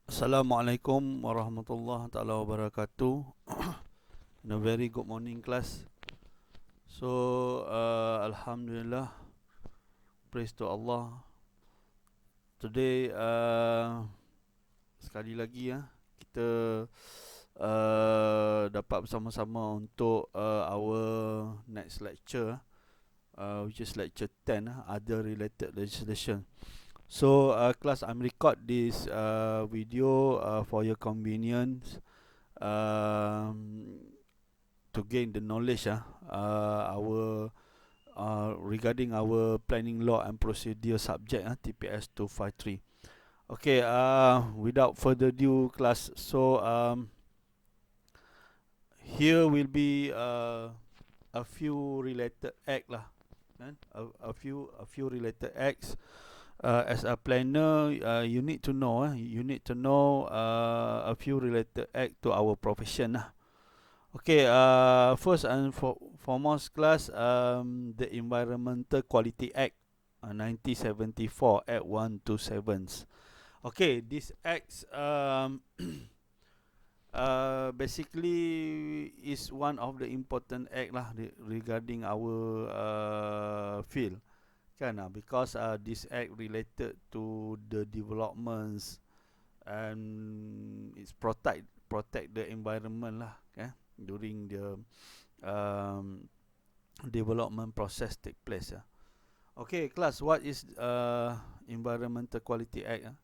Assalamualaikum warahmatullahi taala wabarakatuh. And a very good morning class. So Alhamdulillah, praise to Allah. Today sekali lagi kita dapat bersama-sama untuk our next lecture, which is lecture 10, other related legislation. So class, I'm record this video for your convenience, to gain the knowledge our regarding our planning law and procedure subject, TPS253. Okay, without further ado class, so here will be a few related act lah, kan? A few related acts. As a planner, you need to know a few related act to our profession lah. Okay, first and foremost class, the Environmental Quality Act 1974, Act 127. Okay, this act basically is one of the important act lah regarding our field, kan? Because this act related to the developments and it's protect the environment lah, kan? During the development process take place. Okay, class, what is Environmental Quality Act?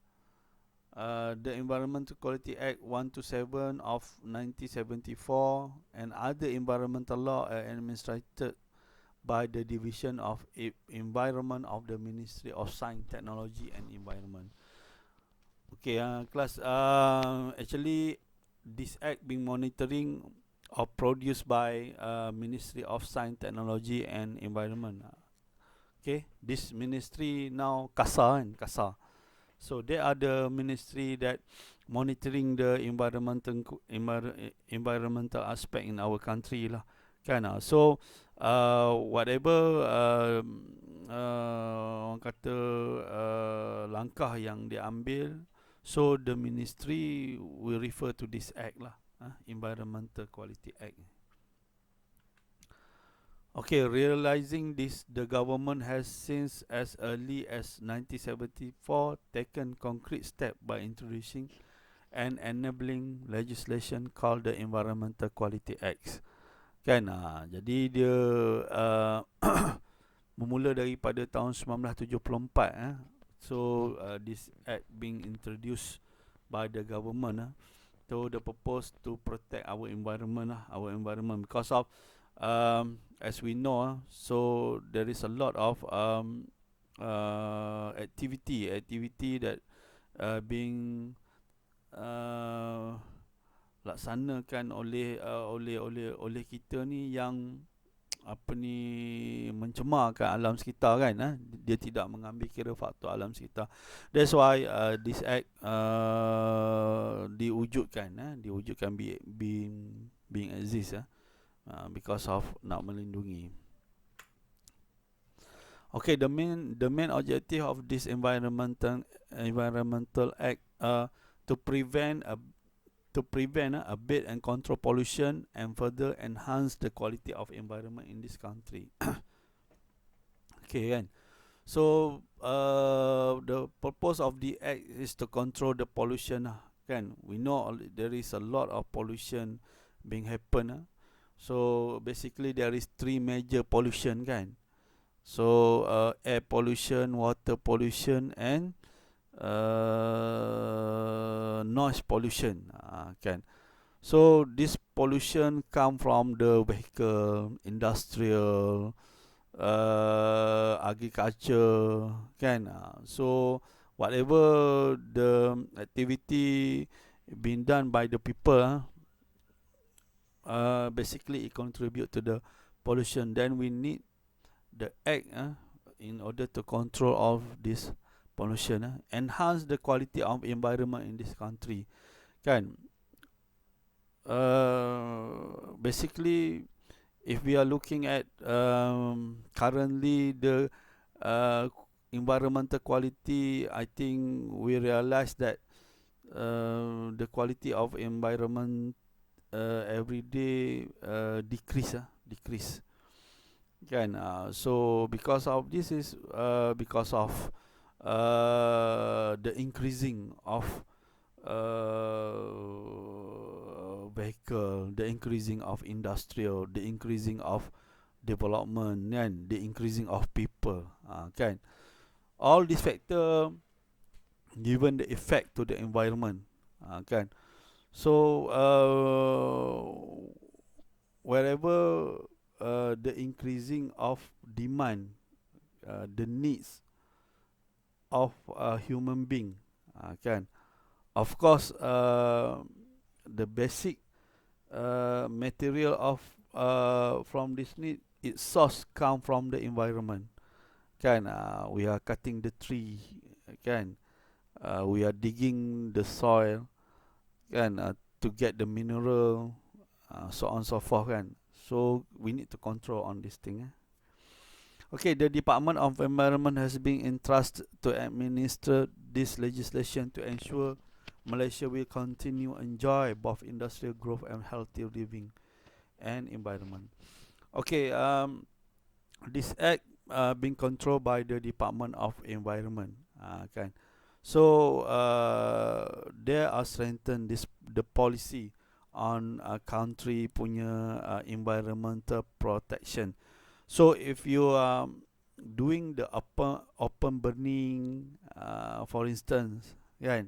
The Environmental Quality Act 127 of 1974 and other environmental law are administered by the Division of Environment of the Ministry of Science, Technology and Environment. Okay, class, actually this act being monitoring or produced by Ministry of Science, Technology and Environment. Okay, this ministry now KASA. So they are the ministry that monitoring the environmental aspect in our country lah, kan? So whatever orang kata langkah yang diambil, so the ministry will refer to this act lah, Environmental Quality Act. Okay, realizing this, the government has since as early as 1974 taken concrete step by introducing an enabling legislation called the Environmental Quality Acts. Kan? Jadi dia bermula daripada tahun 1974. So this act being introduced by the government. So the purpose to protect our environment, because of as we know, so there is a lot of activity that being laksanakan oleh kita ni yang mencemarkan alam sekitar, kan? Dia tidak mengambil kira faktor alam sekitar. That's why this act diwujudkan being exist, because of nak melindungi. Okay, the main objective of this environmental act to prevent, abate and control pollution and further enhance the quality of environment in this country. Okay, kan? So the purpose of the act is to control the pollution, kan? We know there is a lot of pollution being happen. So basically there is three major pollution, kan? So air pollution, water pollution and noise pollution, kan? So this pollution come from the vehicle, industrial, agriculture, kan? So whatever the activity being done by the people, basically it contribute to the pollution. Then we need the act in order to control of this pollution, enhance the quality of environment in this country, kan? Basically, if we are looking at currently the environmental quality, I think we realize that the quality of environment every day decrease kan. So because of this is because of the increasing of vehicle, the increasing of industrial, the increasing of development, kan, the increasing of people, kan. All these factor given the effect to the environment, kan. So wherever the increasing of demand, the needs of a human being, kan. Of course, the basic material of from this need, its source come from the environment, kan. We are cutting the tree, kan. We are digging the soil, kan, to get the mineral, so on so forth, kan. So we need to control on this thing. Okay, the Department of Environment has been entrusted to administer this legislation to ensure Malaysia will continue enjoy both industrial growth and healthy living and environment. Okay, this act being controlled by the Department of Environment, kan. So there are strengthened this the policy on country punya environmental protection. So if you are doing the open burning, for instance, kan,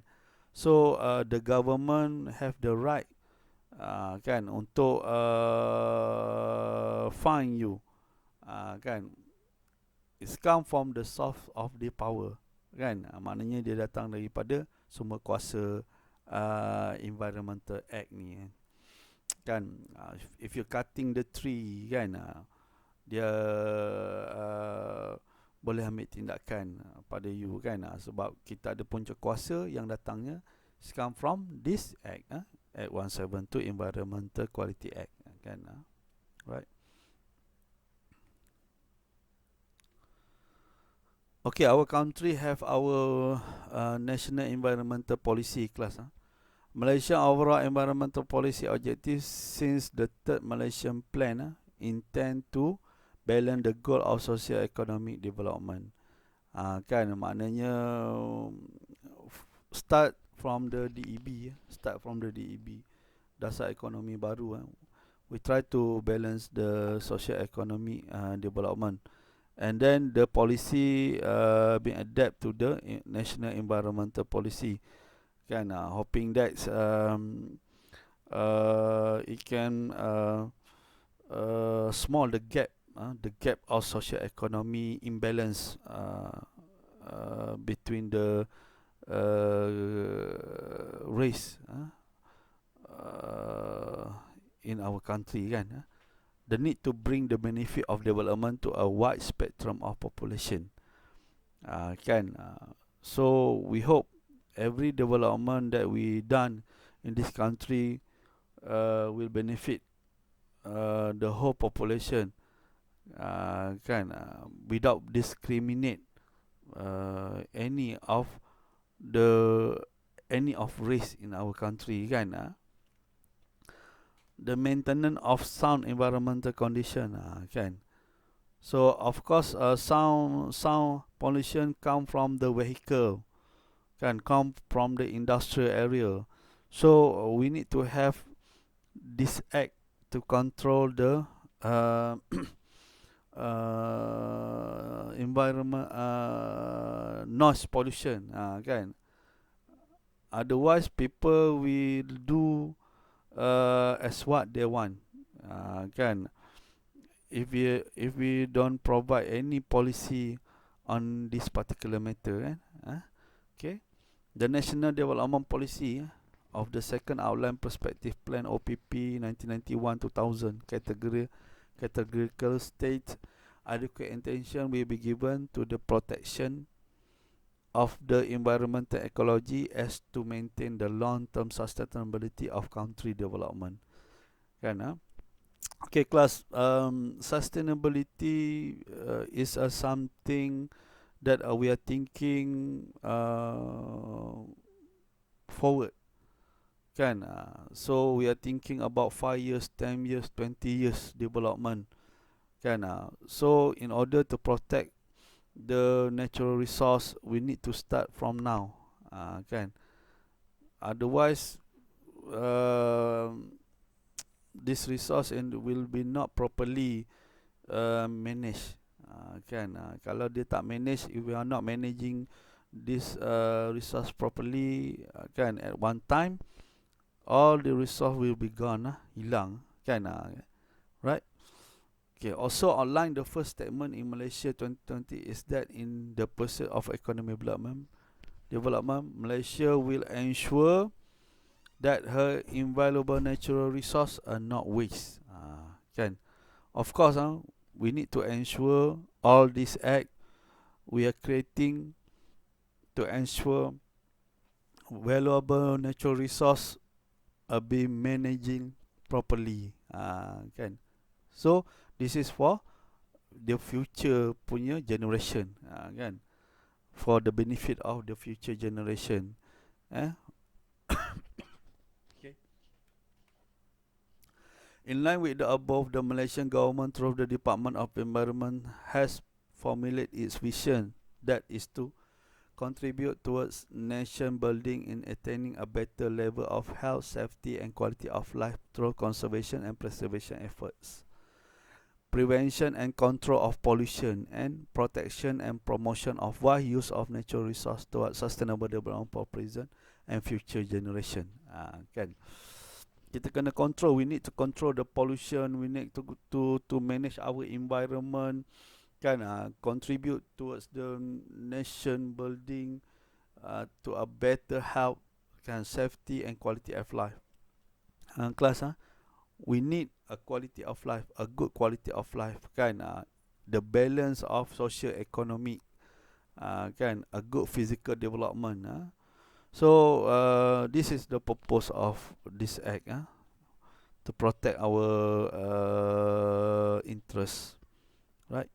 so the government have the right, kan, untuk fine you, kan. It's come from the source of the power, kan. Maknanya dia datang daripada sumber kuasa environmental act ni, kan. If you're cutting the tree, kan, dia boleh ambil tindakan pada you, kan. Sebab kita ada punca kuasa yang datangnya come from this act, Act 172 Environmental Quality Act, kan. Right. Okay, our country have our national environmental policy class. Malaysia overall environmental policy objectives since the third Malaysian plan intend to balance the goal of socio-economic development. Kan, maknanya start from the DEB, dasar ekonomi baru. We try to balance the socio-economic development. And then the policy being adapt to the national environmental policy, kan. Hoping that it can small the gap of socio-economy imbalance between the race in our country, kan. The need to bring the benefit of development to a wide spectrum of population, kan. So we hope every development that we done in this country will benefit the whole population, kan, without discriminate any of race in our country, kan. The maintenance of sound environmental condition, kan. So of course sound pollution come from the vehicle, can come from the industrial area. So we need to have this act to control the environment noise pollution, kan. Otherwise people will do as what they want, kan. If we don't provide any policy on this particular matter, okay. The National Development Policy of the Second Outline Perspective Plan OPP 1991-2000 categorical state adequate attention will be given to the protection of the environmental ecology as to maintain the long-term sustainability of country development, kan. Okay, class, sustainability is something that we are thinking forward, kan. So we are thinking about 5 years, 10 years, 20 years development, kan. So in order to protect the natural resource, we need to start from now, kan. Otherwise, this resource will be not properly managed, kan. Kalau dia tak manage, if we are not managing this resource properly, kan, at one time, all the resource will be gone, hilang, kan. Right. Okay, also outline the first statement in Malaysia 2020 is that in the pursuit of economic development, Malaysia will ensure that her invaluable natural resource are not waste, kan. Of course, we need to ensure all this act we are creating to ensure valuable natural resource are being managing properly, kan. So this is for the future punya generation, kan, for the benefit of the future generation, okay. In line with the above, the Malaysian government through the Department of Environment has formulated its vision, that is to contribute towards nation building in attaining a better level of health, safety and quality of life through conservation and preservation efforts, prevention and control of pollution, and protection and promotion of wise use of natural resource towards sustainable development for present and future generation, kan. Kita kena control, we need to control the pollution, we need to manage our environment, kan, contribute towards the nation building, to a better health, kan, safety and quality of life. Class, we need a quality of life, a good quality of life, kan, the balance of social economic, kan, a good physical development. So this is the purpose of this act, to protect our interests, right?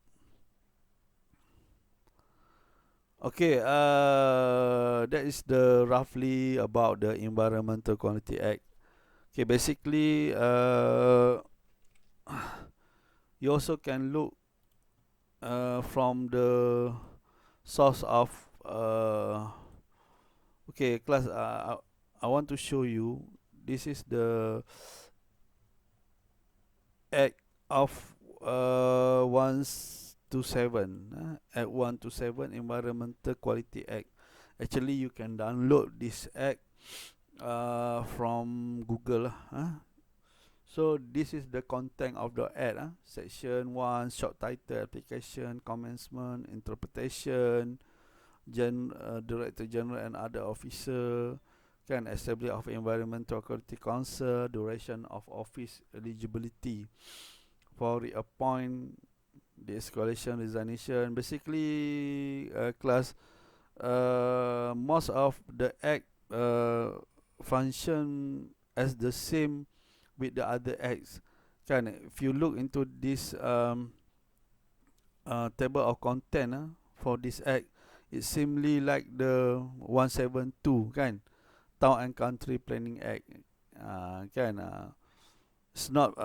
Okay, that is the roughly about the Environmental Quality Act. Okay, basically, you also can look from the source of okay, class. I want to show you. This is the Act of 127, Act 127 Environmental Quality Act. Actually, you can download this act from Google. So this is the content of the act. Section 1, short title, application, commencement, interpretation, Director General and other officer, can establish of Environmental Quality Council, duration of office, eligibility for reappoint, the escalation, resignation. Basically, class, most of the act function as the same with the other acts, kan. If you look into this table of content for this act, it seemly like the 172, kan, Town and Country Planning Act, kan. It's not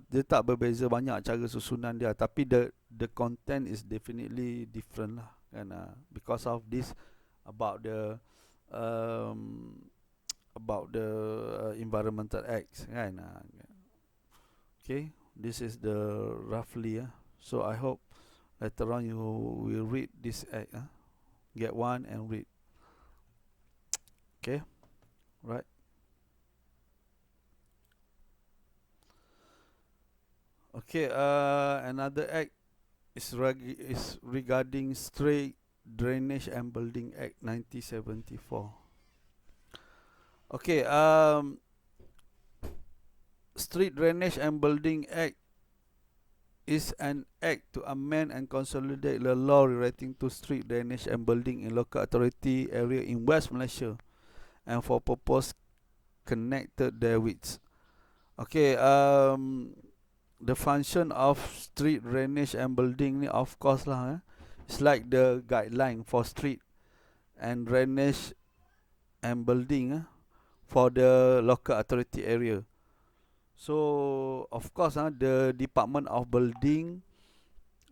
dia tak berbeza banyak cara susunan dia, tapi the content is definitely different lah, kan, because of this about the environmental acts, kan. Okay, this is the roughly, so I hope later on you will read this act, get one and read. Okay, right. Okay, another act is regarding Street Drainage and Building Act 1974. Okay, Street Drainage and Building Act is an act to amend and consolidate the law relating to street drainage and building in local authority area in West Malaysia and for purpose connected therewith. Okay, the function of street drainage and building ni, of course lah, it's like the guideline for street and drainage and building, for the local authority area. So of course the Department of Building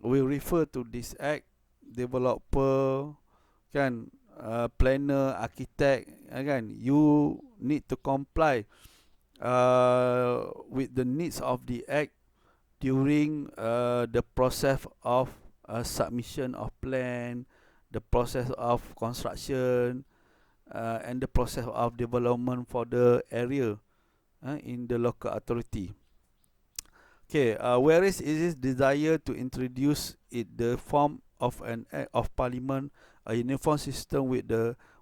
will refer to this act, developer kan, planner, architect, kan, you need to comply with the needs of the act during the process of submission of plan, the process of construction, and the process of development for the area in the local authority. Okay, whereas it is desire to introduce it the form of an act of parliament, a uniform system with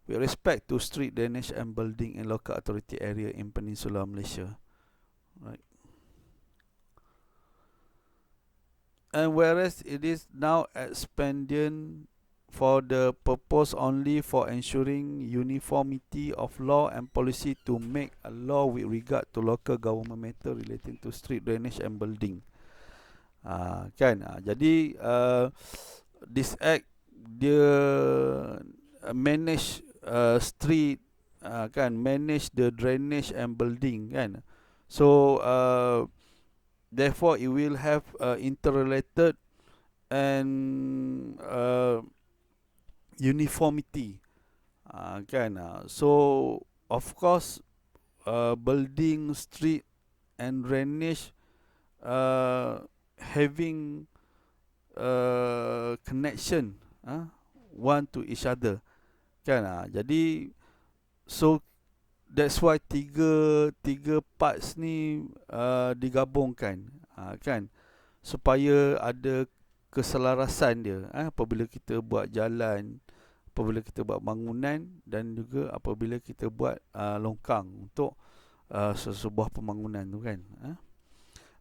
respect to street drainage and building in local authority area in Peninsular Malaysia. Right. And whereas it is now expedient for the purpose only for ensuring uniformity of law and policy to make a law with regard to local government matter relating to street drainage and building. Jadi this act dia manage street, manage the drainage and building kan. So therefore it will have interrelated and uniformity so of course building, street and drainage having connection one to each other jadi so that's why tiga parts ni digabungkan kan, supaya ada keselarasan dia apabila kita buat jalan, apabila kita buat bangunan dan juga apabila kita buat longkang untuk sesebuah pembangunan tu kan.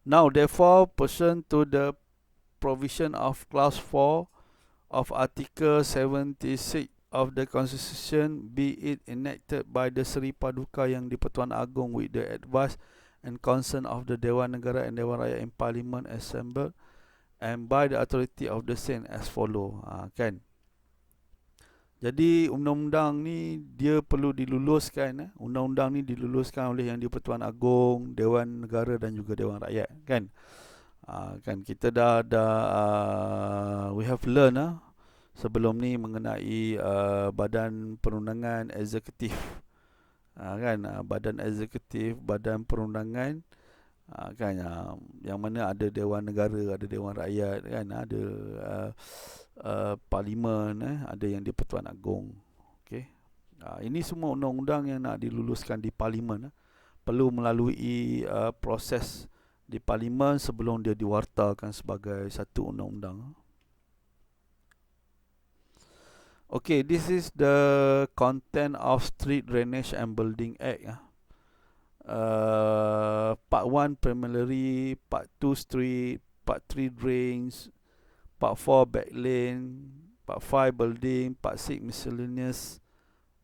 Now therefore pursuant to the provision of clause 4 of article 76 of the constitution, be it enacted by the Seri Paduka Yang di-Pertuan Agong with the advice and consent of the Dewan Negara and Dewan Rakyat in Parliament assembled and by the authority of the same as follow. Kan. Jadi undang-undang ni dia perlu diluluskan. Undang-undang ni diluluskan oleh Yang di-Pertuan Agong, Dewan Negara dan juga Dewan Rakyat. Kan. Kan kita dah we have learned sebelum ni mengenai badan perundangan eksekutif. Kan, badan eksekutif, badan perundangan kan, yang mana ada Dewan Negara, ada Dewan Rakyat kan, ada parlimen, ada Yang di-Pertuan Agong. Okey. Ini semua undang-undang yang nak diluluskan di parlimen perlu melalui proses di parlimen sebelum dia diwartakan sebagai satu undang-undang. Okay, this is the content of Street Drainage and Building Act. Part 1 Preliminary, Part 2 Street, Part 3 Drains, Part 4 Backlane, Part 5 Building, Part 6 Miscellaneous,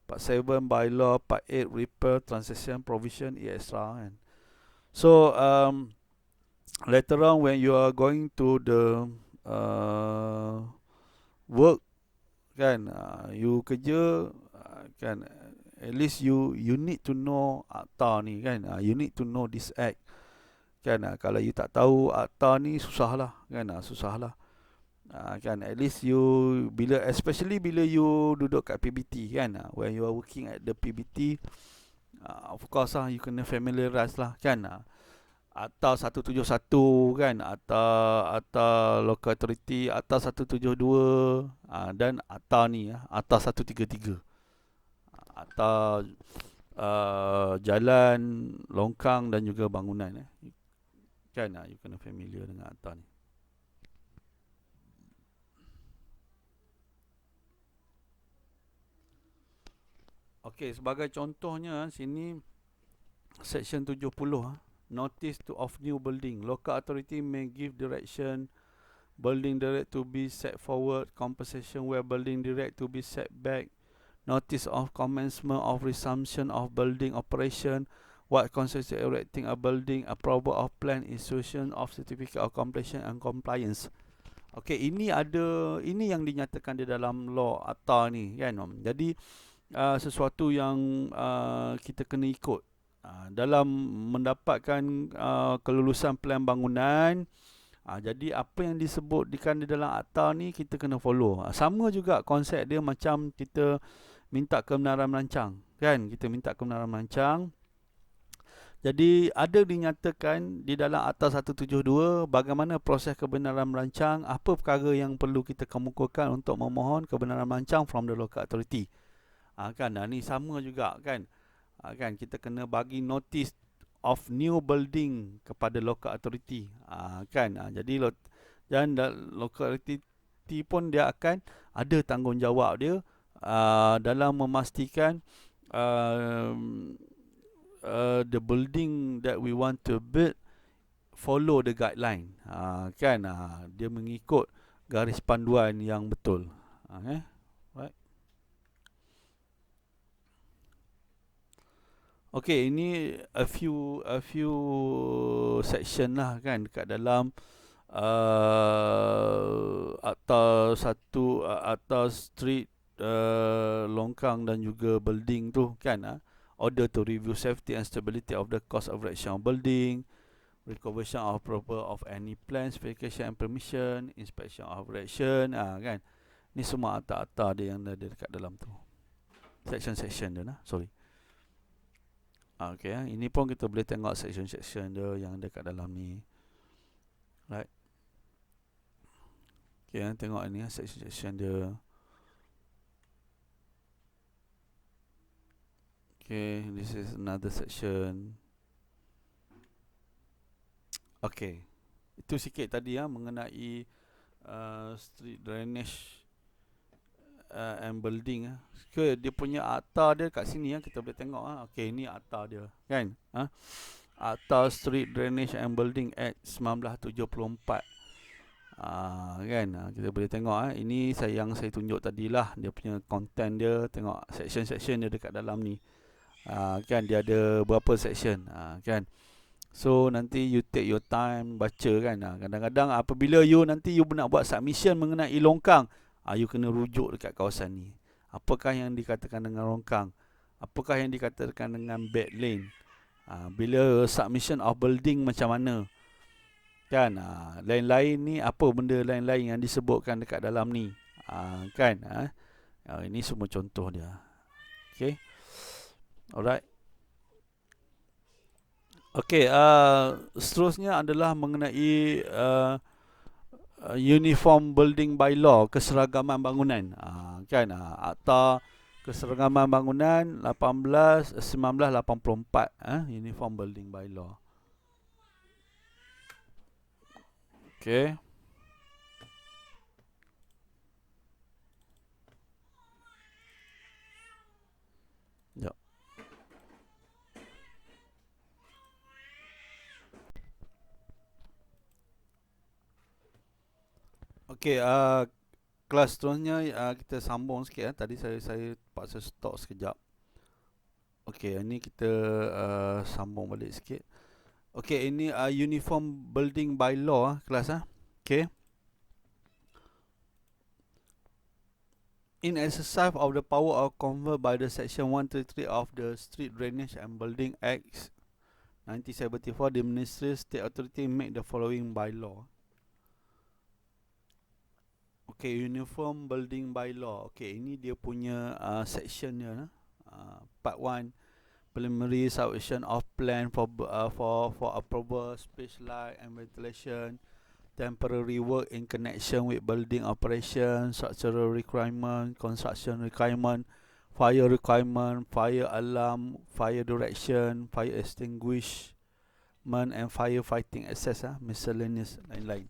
Part 7 Bylaw, Part 8 Repair, Transaction, Provision, etc. So later on when you are going to the work kan, you kerja kan, at least you need to know akta ni kan, you need to know this act kan. Kalau you tak tahu akta ni susahlah kan, susahlah kan. At least you especially bila you duduk kat PBT kan, when you are working at the PBT, of course you kena familiarize lah kan. Akta 171 kan, akta local authority, akta 172 dan akta ni akta 133, akta jalan, longkang dan juga bangunan kan, you kena familiar dengan akta ni. Okey, sebagai contohnya sini section 70 notice of new building. Local authority may give direction building direct to be set forward, compensation where building direct to be set back, notice of commencement of resumption of building operation, what constitutes erecting a building, approval of plan, institution of certificate of completion and compliance. Okay, ini yang dinyatakan di dalam law ATA ni kan. Jadi sesuatu yang kita kena ikut dalam mendapatkan kelulusan plan bangunan. Jadi apa yang disebutkan di dalam akta ni kita kena follow. Sama juga konsep dia macam kita minta kebenaran merancang, kan? Kita minta kebenaran merancang. Jadi ada dinyatakan di dalam Akta 172 bagaimana proses kebenaran merancang, apa perkara yang perlu kita kemukakan untuk memohon kebenaran merancang from the local authority. Ni sama juga kan. Kan kita kena bagi notice of new building kepada local authority. Jadi dan local authority pun dia akan ada tanggungjawab dia dalam memastikan the building that we want to build follow the guideline. Dia mengikut garis panduan yang betul. Right. Okay, ini a few section lah kan dekat dalam akta street, longkang dan juga building tu kan. Order to review safety and stability of the cost of erection of building, reconversion of proper of any plan, specification and permission, inspection of erection, kan. Ni semua akta-akta dia yang ada dekat dalam tu. Section dia lah, sorry. Okay, ini pun kita boleh tengok section dia yang ada kat dalam ni. Right. Okay, tengok ni section dia. Okay, this is another section. Okay, itu sikit tadi mengenai street drainage and building. Okay, dia punya akta dia kat sini kita boleh tengok. Okay, ni akta dia kan. Akta Street Drainage and Building Act 1974. Kan, kita boleh tengok. Ini yang saya tunjuk tadilah, dia punya content dia. Tengok section dia dekat dalam ni. Kan dia ada berapa section, kan. So nanti you take your time baca kan. Kadang-kadang apabila you nak buat submission mengenai longkang, you kena rujuk dekat kawasan ni. Apakah yang dikatakan dengan longkang, apakah yang dikatakan dengan bed lane. Bila submission of building macam mana, kan. Lain-lain ni, apa benda lain-lain yang disebutkan dekat dalam ni, kan. Ini semua contoh dia. Okay. Alright. Okay, seterusnya adalah mengenai Uniform Building Bylaw, keseragaman bangunan. Kan, Akta Keseragaman Bangunan 1984, Uniform Building Bylaw. Okay. Jap. Okay, kelas seterusnya kita sambung sikit. Tadi saya terpaksa stop sekejap. Okay, ini kita sambung balik sikit. Okay, ini Uniform Building Bylaw kelas. Okay. In exercise of the power of conferred by the Section 133 of the Street Drainage and Building Act 1974, the Ministry State Authority make the following bylaw. Okay, Uniform Building Bylaw. Okay, ini dia punya sectionnya. Part 1, preliminary submission of plan for approval, space light and ventilation, temporary work in connection with building operation, structural requirement, construction requirement, fire requirement, fire alarm, fire direction, fire extinguishment and firefighting access, miscellaneous lain-lain.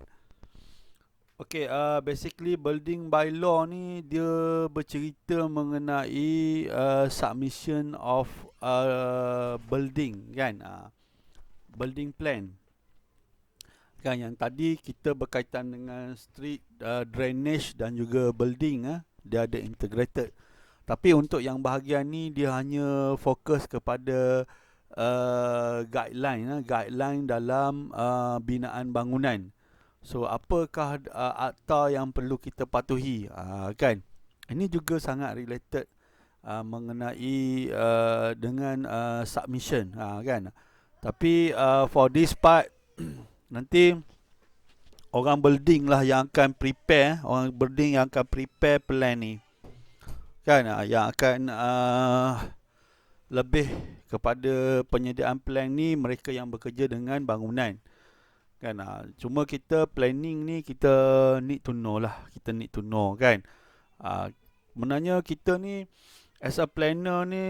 Okay, basically building bylaw ni dia bercerita mengenai submission of building kan, building plan. Kan yang tadi kita berkaitan dengan street drainage dan juga building, dia ada integrated. Tapi untuk yang bahagian ni dia hanya fokus kepada guideline dalam binaan bangunan. So apakah akta yang perlu kita patuhi, kan. Ini juga sangat related mengenai dengan submission, kan. Tapi for this part nanti orang building lah yang akan prepare, orang building yang akan prepare plan ni, kan, yang akan lebih kepada penyediaan plan ni mereka yang bekerja dengan bangunan, kan. Cuma kita planning ni kita need to know lah, kita need to know, kan. Sebenarnya kita ni as a planner ni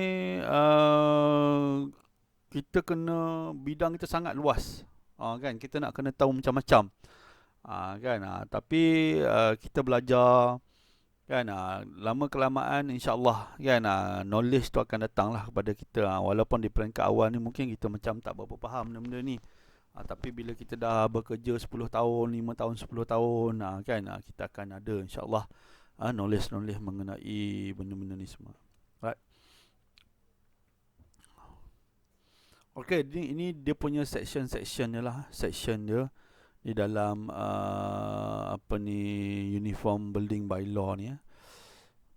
kita kena, bidang kita sangat luas, kan. Kita nak kena tahu macam-macam, kan. Tapi kita belajar, kan. Lama kelamaan insyaAllah, kan, knowledge tu akan datang lah kepada kita. Walaupun di peringkat awal ni mungkin kita macam tak berapa faham benda-benda ni, tapi bila kita dah bekerja 10 tahun, 5 tahun, 10 tahun, kan, kita akan ada insyaAllah knowledge mengenai benda-benda ni semua. Right. Okay, ini dia punya section dia lah, section dia di dalam uniform building bylaw ni.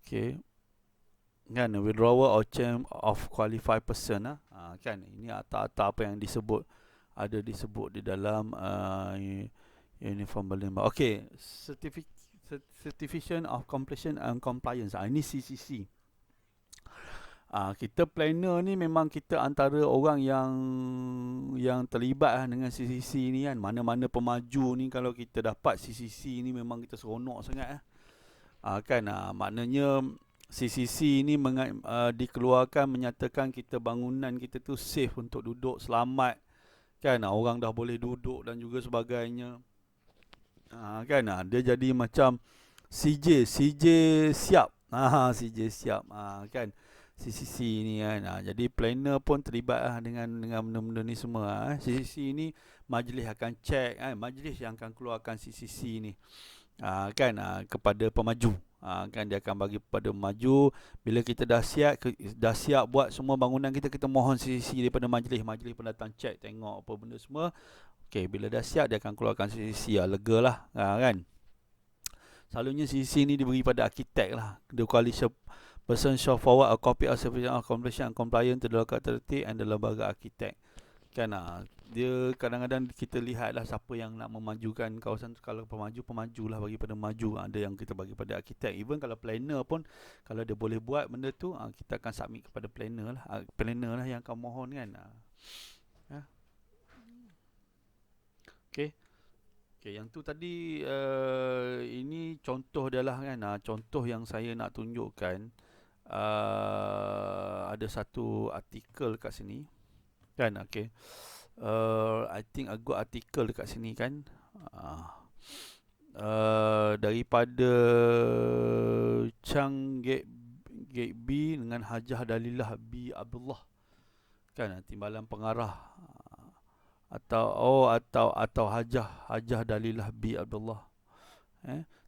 Okay, kan, withdrawal or change of qualified person, kan, ini apa yang disebut, ada disebut di dalam uniform building bylaw. Okay, certification of completion and compliance, ini CCC. Kita planner ni memang kita antara orang yang terlibat dengan CCC ni, kan. Mana-mana pemaju ni kalau kita dapat CCC ni memang kita seronok sangat, kan. Maknanya CCC ni dikeluarkan menyatakan kita bangunan kita tu safe untuk duduk, selamat, kan. Orang dah boleh duduk dan juga sebagainya, kan. Dia jadi macam CJ siap, CJ siap, kan, CCC ni, kan. Jadi planner pun terlibat dengan benda-benda ni semua. CCC ni majlis akan check, majlis yang akan keluarkan CCC ni, kan, kepada pemaju, kan. Dia akan bagi kepada pemaju. Bila kita dah siap buat semua bangunan kita mohon CCC daripada majlis pun datang check, tengok apa benda semua. Okay, bila dah siap dia akan keluarkan CCC, lega lah, kan. Selalunya CCC ni diberi pada arkitek lah. The coalition person shall forward a copy of certificate of completion and compliance to the local authority and the lembaga arkitek, kan. Dia kadang-kadang kita lihat lah siapa yang nak memajukan kawasan tu. Kalau pemaju lah bagi pada maju, ada yang kita bagi pada arkitek. Even kalau planner pun, kalau dia boleh buat benda tu, kita akan submit kepada planner lah yang akan mohon, kan. Okay, yang tu tadi ini contoh dia lah, kan. Contoh yang saya nak tunjukkan, ada satu artikel kat sini, kan. Okay, I think I got artikel dekat sini, kan. Daripada Chang Gate B dengan Hajah Dalilah B Abdullah, kan. Timbalan pengarah atau Hajah Dalilah B Abdullah,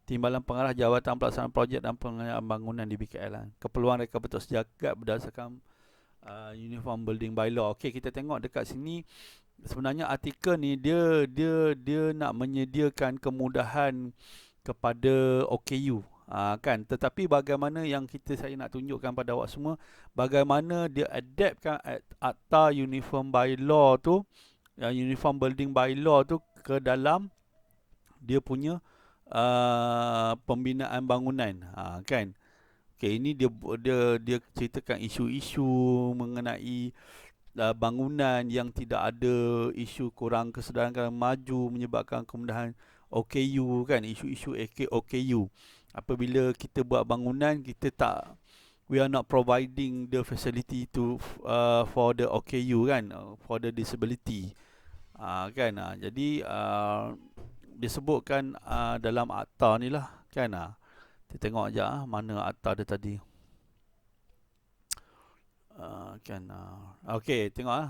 Timbalan pengarah Jawatan Pelaksanaan Projek dan Pengelolaan Bangunan di BKL. Keperluan reka betul sejagat berdasarkan Uniform Building Bylaw. Okey, kita tengok dekat sini. Sebenarnya artikel ni dia nak menyediakan kemudahan kepada OKU, kan. Tetapi bagaimana yang saya nak tunjukkan pada awak semua, bagaimana dia adaptkan Akta Uniform Bylaw tu, Uniform Building Bylaw tu ke dalam dia punya pembinaan bangunan, kan. Okay, ini dia ceritakan isu-isu mengenai bangunan yang tidak ada isu kurang kesedaran maju menyebabkan kemudahan OKU, kan. Isu-isu OKU, apabila kita buat bangunan we are not providing the facility for the OKU, kan, for the disability, kan. Jadi disebutkan dalam akta ni lah, kan. Kita tengok aja mana akta dia tadi, kan. Okey, tengok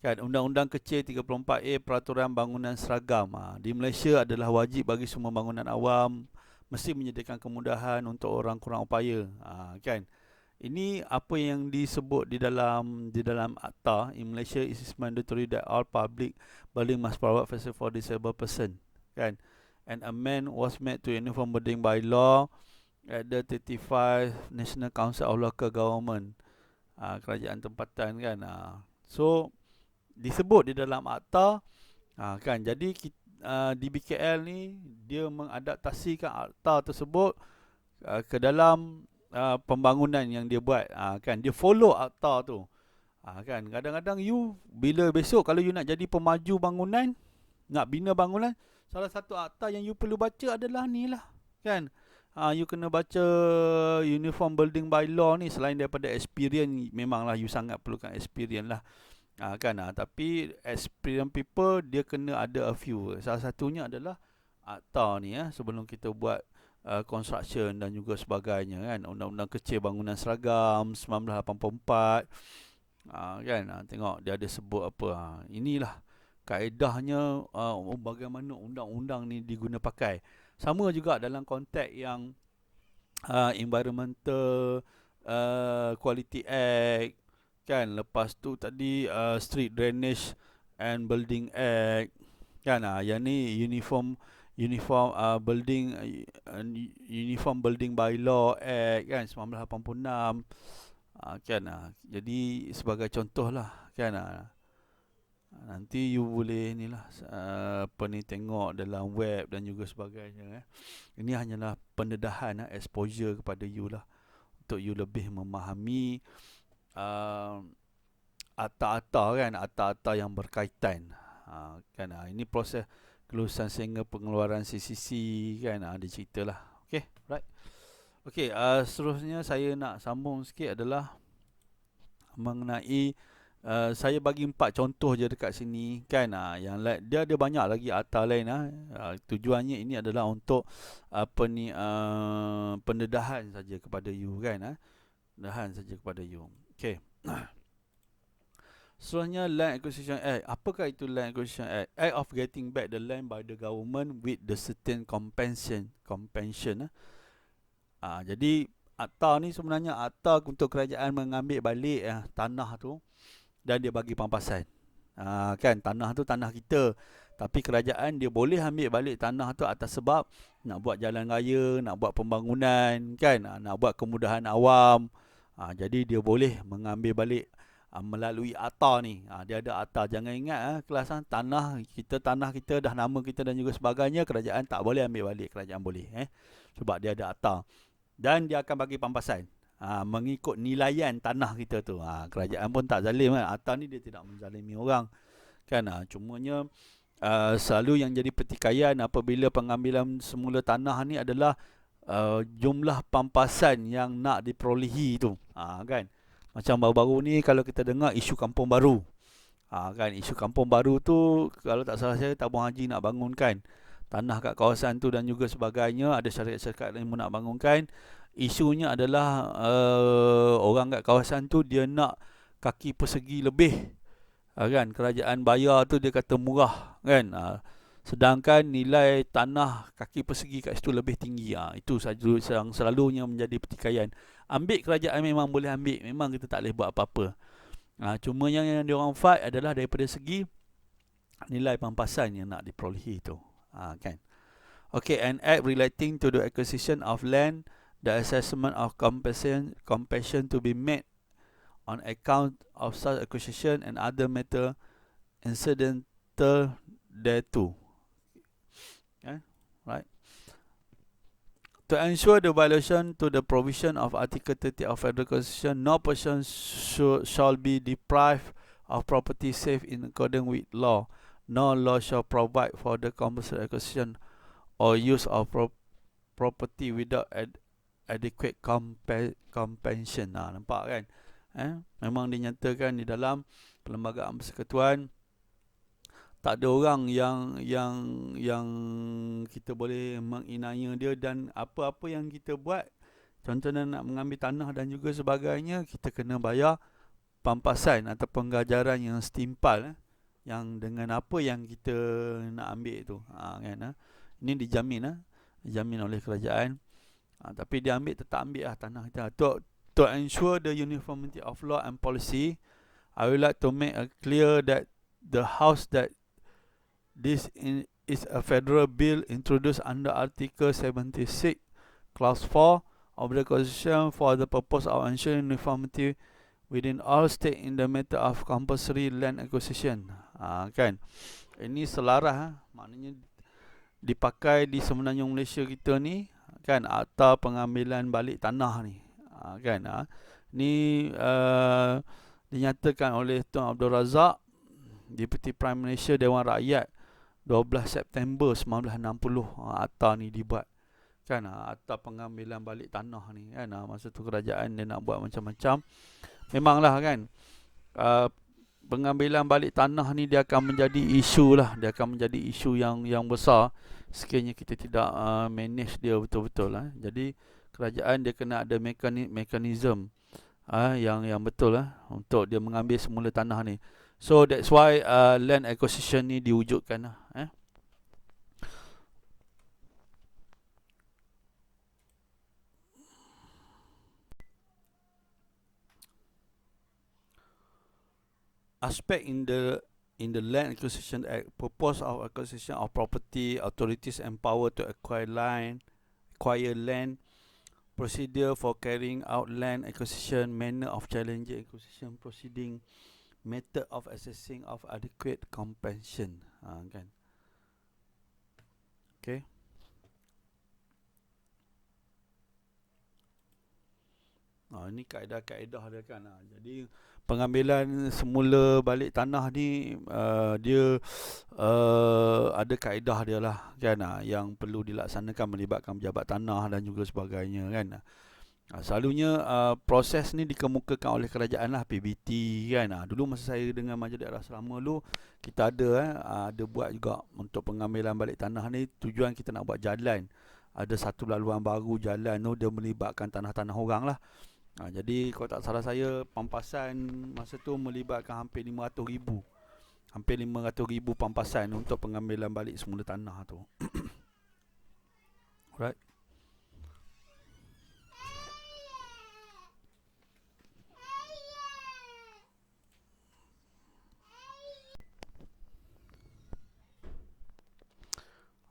kan. Undang-Undang Kecil 34A Peraturan Bangunan Seragam, di Malaysia adalah wajib bagi semua bangunan awam mesti menyediakan kemudahan untuk orang kurang upaya, kan. Ini apa yang disebut di dalam akta. In Malaysia it is mandatory that all public building must provide facility for disabled person, kan. An amendment was made to Uniform Building Bylaw at the 35 National Council of Local Government, kerajaan tempatan kan. So disebut di dalam akta, kan. Jadi DBKL ni dia mengadaptasikan akta tersebut ke dalam pembangunan yang dia buat, kan. Dia follow akta tu, kan. Kadang-kadang you bila besok kalau you nak jadi pemaju bangunan, nak bina bangunan, salah satu akta yang you perlu baca adalah ni lah, kan. You kena baca Uniform Building Bylaw ni. Selain daripada experience, memanglah you sangat perlukan experience lah, kan. Tapi experience people dia kena ada a few. Salah satunya adalah akta ni, sebelum kita buat construction dan juga sebagainya, kan. Undang-Undang Kecil Bangunan Seragam 1984, kan. Tengok dia ada sebut apa. Inilah kaedahnya bagaimana undang-undang ni diguna pakai. Sama juga dalam konteks yang Environmental Quality Act, kan. Lepas tu tadi Street Drainage and Building Act, kan. Yang ni Uniform Building Bylaw Act, kan, 1986, kan. Jadi sebagai contoh lah, kan. Nanti you boleh ni lah, tengok dalam web dan juga sebagainya. Ini hanyalah pendedahan, exposure kepada you lah, untuk you lebih memahami akta-akta, kan, akta-akta yang berkaitan, kan. Ini proses kelulusan sehingga pengeluaran CCC, kan. Dia cerita lah. Okay, right. Okay, seterusnya saya nak sambung sikit adalah mengenai saya bagi 4 contoh je dekat sini, kan. Yang dia ada banyak lagi akta lain. Tujuannya ini adalah untuk pendedahan saja kepada you, kan. Pendedahan saja kepada you. Okay. Seterusnya Land Acquisition Act. Apakah itu Land Acquisition Act? Act of getting back the land by the government with the certain compensation. Jadi akta ni sebenarnya akta untuk kerajaan mengambil balik tanah tu dan dia bagi pampasan. Kan, tanah tu tanah kita, tapi kerajaan dia boleh ambil balik tanah tu atas sebab nak buat jalan raya, nak buat pembangunan, kan, nak buat kemudahan awam. Jadi dia boleh mengambil balik melalui akta ni. Dia ada akta. Jangan ingat kelas tanah kita dah, nama kita dan juga sebagainya, kerajaan tak boleh ambil balik. Kerajaan boleh, sebab dia ada akta. Dan dia akan bagi pampasan mengikut nilaian tanah kita tu. Kerajaan pun tak zalim, kan. Akta ni dia tidak menzalimi orang, kan. Cumanya selalu yang jadi pertikaian apabila pengambilan semula tanah ni adalah jumlah pampasan yang nak diperolehi tu, kan. Macam baru-baru ni kalau kita dengar isu kampung baru, kan. Isu kampung baru tu kalau tak salah saya tabung haji nak bangunkan tanah kat kawasan tu dan juga sebagainya. Ada syarikat-syarikat yang nak bangunkan. Isunya adalah orang kat kawasan tu dia nak kaki persegi lebih, kan. Kerajaan bayar tu dia kata murah, kan. Sedangkan nilai tanah kaki persegi kat situ lebih tinggi. Itu saja yang selalunya menjadi pertikaian. Ambil kerajaan memang boleh ambil, memang kita tak boleh buat apa-apa. Cuma yang diorang fight adalah daripada segi nilai pampasan yang nak diperolehi tu, kan. Okay, an act relating to the acquisition of land, the assessment of compensation to be made on account of such acquisition and other matter incidental thereto. Okay, right. To ensure the violation to the provision of Article 30 of Federal Constitution, no person shall be deprived of property save in accordance with law. No law shall provide for the compulsory acquisition or use of property without adequate compensation. Nampak, kan? Memang dinyatakan di dalam Perlembagaan Persekutuan, tak ada orang yang kita boleh menginaya dia, dan apa-apa yang kita buat, contohnya nak mengambil tanah dan juga sebagainya, kita kena bayar pampasan atau penggajaran yang setimpal, yang dengan apa yang kita nak ambil tu, kan. Ini dijamin oleh kerajaan. Tapi dia tetap ambil tanah kita. To ensure the uniformity of law and policy, I would like to make clear that the House that this is a federal bill introduced under Article 76, Clause 4 of the Constitution for the purpose of ensuring uniformity within all state in the matter of compulsory land acquisition. Kan, ini selaras, maknanya dipakai di semenanjung Malaysia kita ni, kan, Akta Pengambilan Balik Tanah ni, kan. Ni dinyatakan oleh Tun Abdul Razak, Deputy Prime Minister Dewan Rakyat, 12 September 1960. Akta ni dibuat, kan. Akta Pengambilan Balik Tanah ni, kan. Masa tu kerajaan dia nak buat macam-macam. Memanglah, kan, pengambilan balik tanah ni dia akan menjadi isu lah, dia akan menjadi isu yang besar sekiranya kita tidak manage dia betul-betul lah. Jadi kerajaan dia kena ada mekanisme yang betul lah untuk dia mengambil semula tanah ni. So that's why land acquisition ni diwujudkan lah. Aspect in the Land Acquisition Act, purpose of acquisition of property, authorities empowered to acquire land, procedure for carrying out land acquisition, manner of challenging acquisition proceeding, method of assessing of adequate compensation. Kan. Okay. Ini kaedah-kaedah dia, kan. Jadi pengambilan semula balik tanah ni dia ada kaedah dia lah, kan, yang perlu dilaksanakan melibatkan pejabat tanah dan juga sebagainya, kan. Selalunya proses ni dikemukakan oleh kerajaan lah, PBT, kan. Dulu masa saya dengan Majlis Daerah Selama dulu, kita ada buat juga untuk pengambilan balik tanah ni. Tujuan kita nak buat jalan, ada satu laluan baru jalan tu, dia melibatkan tanah-tanah orang lah. Jadi kalau tak salah saya, pampasan masa tu melibatkan hampir 500,000. Hampir 500,000 pampasan untuk pengambilan balik semula tanah tu. Alright.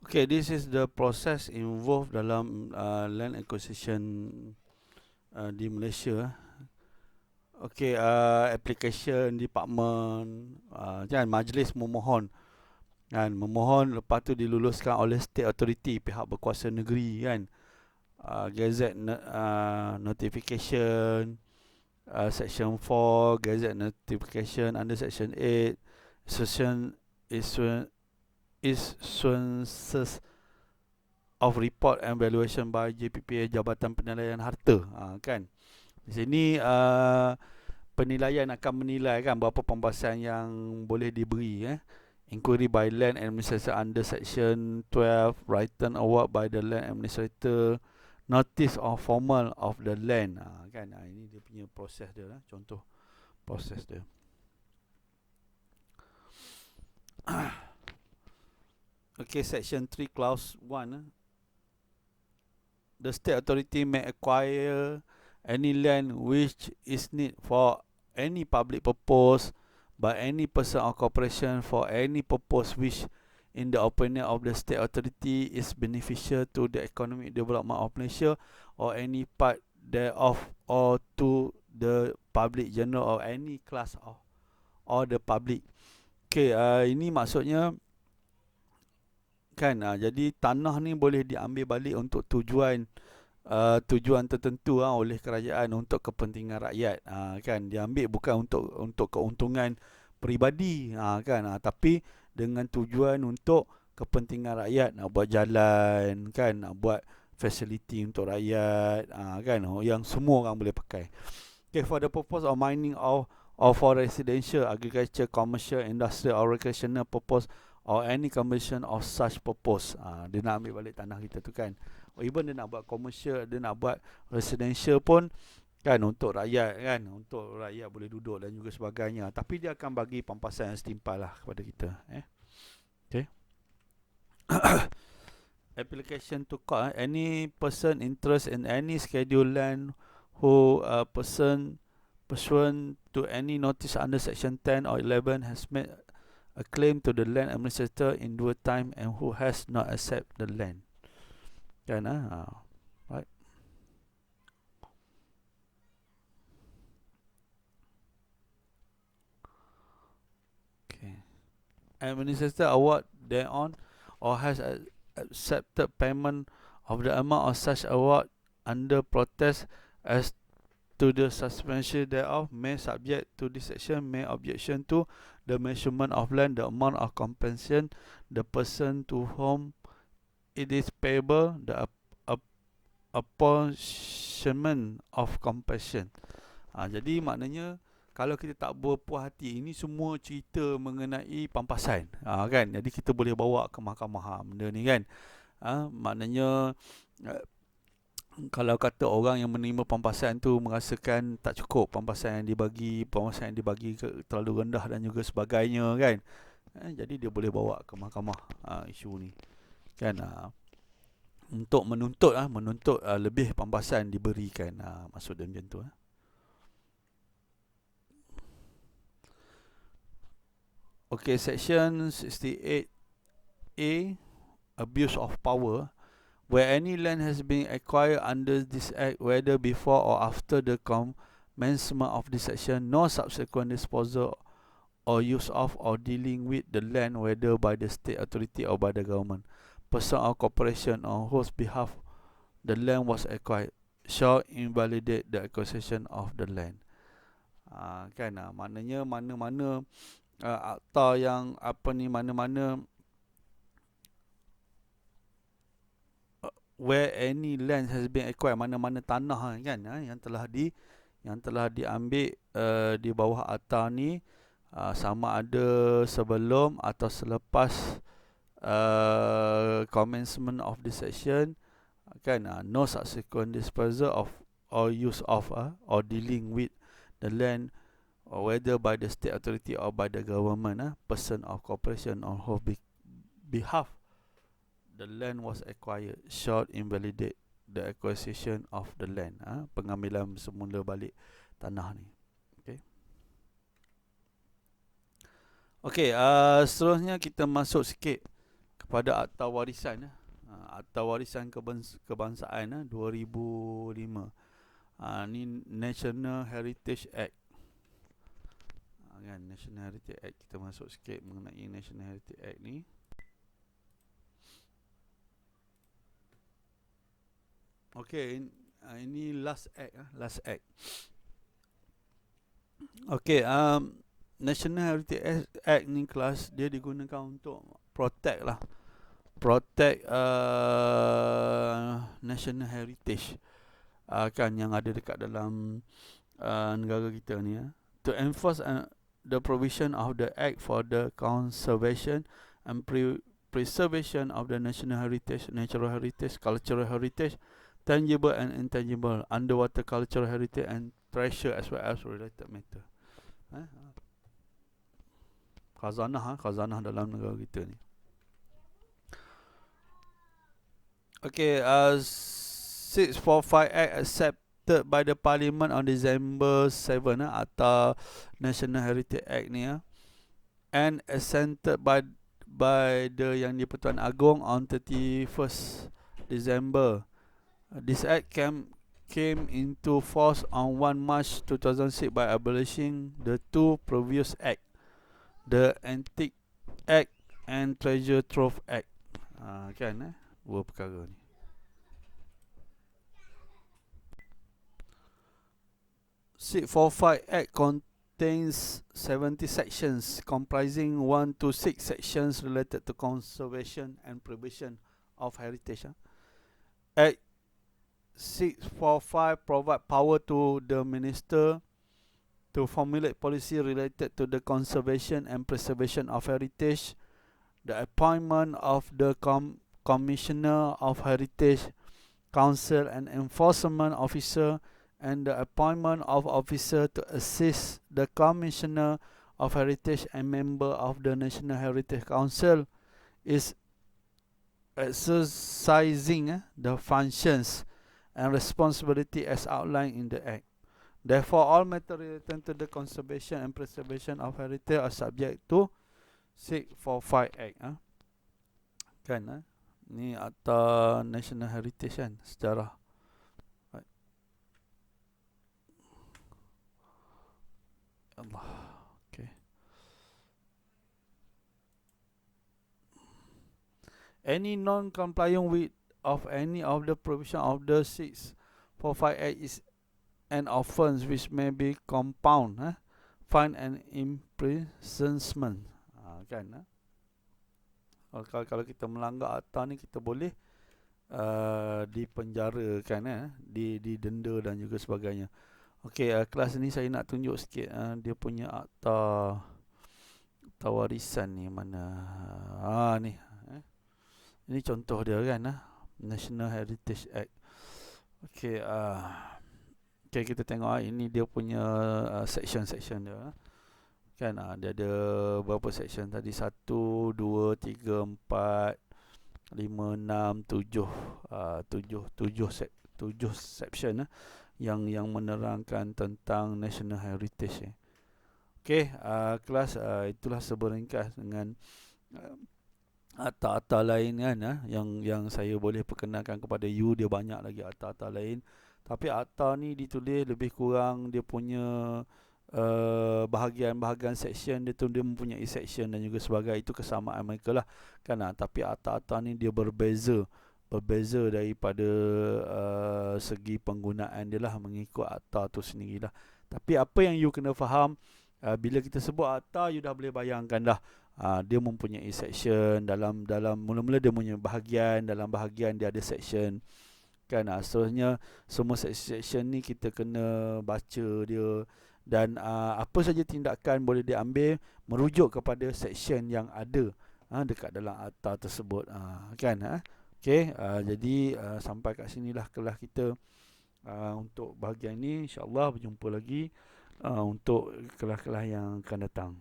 Okay, this is the process involved dalam land acquisition di Malaysia. Okay, application department, kan, majlis memohon, kan, memohon, lepas tu diluluskan oleh state authority, pihak berkuasa negeri, kan. Gazette notification, section 4, gazette notification under section 8, issuances of report and valuation by JPPA, Jabatan Penilaian Harta, kan. Di sini penilaian akan menilai, kan, berapa pampasan yang boleh diberi. Inquiry by Land Administrator under Section 12, written award by the Land Administrator, notice of formal of the land, kan. Ini dia punya proses dia lah, contoh proses dia. Okay, Section 3, Clause 1. The state authority may acquire any land which is need for any public purpose by any person or corporation for any purpose which, in the opinion of the state authority, is beneficial to the economic development of Malaysia or any part thereof, or to the public general or any class of or the public. Okay, ini maksudnya, kan, jadi tanah ni boleh diambil balik untuk tujuan tertentu oleh kerajaan untuk kepentingan rakyat, kan. Diambil bukan untuk keuntungan peribadi, kan, tapi dengan tujuan untuk kepentingan rakyat, nak buat jalan, kan, nak buat facility untuk rakyat, kan, yang semua orang boleh pakai. Okay, for the purpose of mining or for residential, agriculture, commercial, industrial or recreational purpose, or any combination of such purpose. Dia nak ambil balik tanah kita tu, kan. Even dia nak buat commercial, dia nak buat residential pun, kan, untuk rakyat, kan, untuk rakyat boleh duduk dan juga sebagainya. Tapi dia akan bagi pampasan yang setimpal lah kepada kita. Okay. Application to court. Any person interest in any scheduled land who person pursuant to any notice under Section 10 or 11 has made a claim to the land administrator in due time and who has not accept the land, kan. Right. administrator award thereon, or has accepted payment of the amount of such award under protest as to the suspension thereof, may subject to this section, may objection to the measurement of land, the amount of compensation, the person to whom it is payable, the apportionment of compensation. Jadi maknanya kalau kita tak berpuas hati, ini semua cerita mengenai pampasan, kan? Jadi kita boleh bawa ke mahkamah benda ni, kan? Maknanya kalau kata orang yang menerima pampasan tu merasakan tak cukup pampasan yang dibagi terlalu rendah dan juga sebagainya, kan? Jadi dia boleh bawa ke mahkamah isu ni, kan? Untuk menuntut lebih pampasan diberikan, maksud dia macam tu. Okay, section 68A, abuse of power. Where any land has been acquired under this act, whether before or after the commencement of this section, no subsequent disposal or use of or dealing with the land, whether by the state authority or by the government, person or corporation on whose behalf the land was acquired, shall invalidate the acquisition of the land. Kan, maknanya mana-mana akta yang mana-mana where any land has been acquired, mana-mana tanah, kan, yang telah diambil di bawah akta ni, sama ada sebelum atau selepas commencement of this section, kan, no subsequent disposal of or use of or dealing with the land, or whether by the state authority or by the government, person or corporation on whose behalf the land was acquired, shall invalidate the acquisition of the land, pengambilan semula balik tanah ni. Okey, seterusnya kita masuk sikit kepada Akta Warisan. Akta Warisan Kebangsaan 2005. Ni National Heritage Act. Kan, National Heritage Act, kita masuk sikit mengenai National Heritage Act ni. Okey, ini last act. Okey, National Heritage Act ni kelas dia digunakan untuk protect national heritage, kan, yang ada dekat dalam negara kita ni, to enforce the provision of the act for the conservation and preservation of the national heritage, natural heritage, cultural heritage, tangible and intangible, underwater cultural heritage and treasure, as well as related matter. Khazanah dalam negara kita ni. Okay, 645 Act accepted by the Parliament on December 7, atau National Heritage Act ni, and assented by the Yang di-Pertuan Agong on 31st December. This act came into force on 1 March 2006 by abolishing the two previous acts, the Antique Act and Treasure Trove Act. Kan, dua perkara ni. (645) Act contains 70 sections, comprising 1 to 6 sections related to conservation and preservation of heritage. Act 645 provide power to the minister to formulate policy related to the conservation and preservation of heritage, the appointment of the Commissioner of Heritage Council and Enforcement Officer, and the appointment of officer to assist the Commissioner of Heritage and member of the National Heritage Council is exercising the functions and responsibility as outlined in the Act. Therefore, all matters related to the conservation and preservation of heritage are subject to 645 Act. Kan, ni Akta National Heritage, kan, sejarah. Allah. Okay. any non-compliant with of any of the provision of the 645 Act is an offence which may be compound, fine and imprisonment. Kan? Kalau kita melanggar akta ni, kita boleh dipenjarakan, didenda dan juga sebagainya. Okey, kelas ni saya nak tunjuk sikit dia punya akta warisan ni mana. Ni. Ini contoh dia kan, National Heritage Act. Okey, kita tengok ini dia punya section dia. Kan dia ada berapa section tadi? 1 2 3 4 5 6 7 section yang menerangkan tentang National Heritage. Okey, kelas itulah seberingkas dengan akta-akta lain kan, yang saya boleh perkenalkan kepada you. Dia banyak lagi akta-akta lain, tapi akta ni ditulis lebih kurang dia punya bahagian-bahagian section dia tu, dia mempunyai section dan juga sebagainya. Itu kesamaan mereka lah kan. Tapi akta-akta ni dia berbeza daripada segi penggunaan dia lah, mengikut akta tu sendirilah. Tapi apa yang you kena faham, bila kita sebut akta, you dah boleh bayangkan dah, dia mempunyai section. Dalam mula-mula dia punya bahagian, dalam bahagian dia ada section kan. Seterusnya semua section ni kita kena baca dia, dan apa saja tindakan boleh diambil merujuk kepada section yang ada dekat dalam akta tersebut, kan. Okey, jadi sampai kat sinilah kelas kita untuk bahagian ini. InsyaAllah berjumpa lagi untuk kelas-kelas yang akan datang.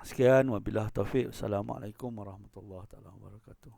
Sekian, wabillahi taufiq. Assalamualaikum warahmatullahi wabarakatuh.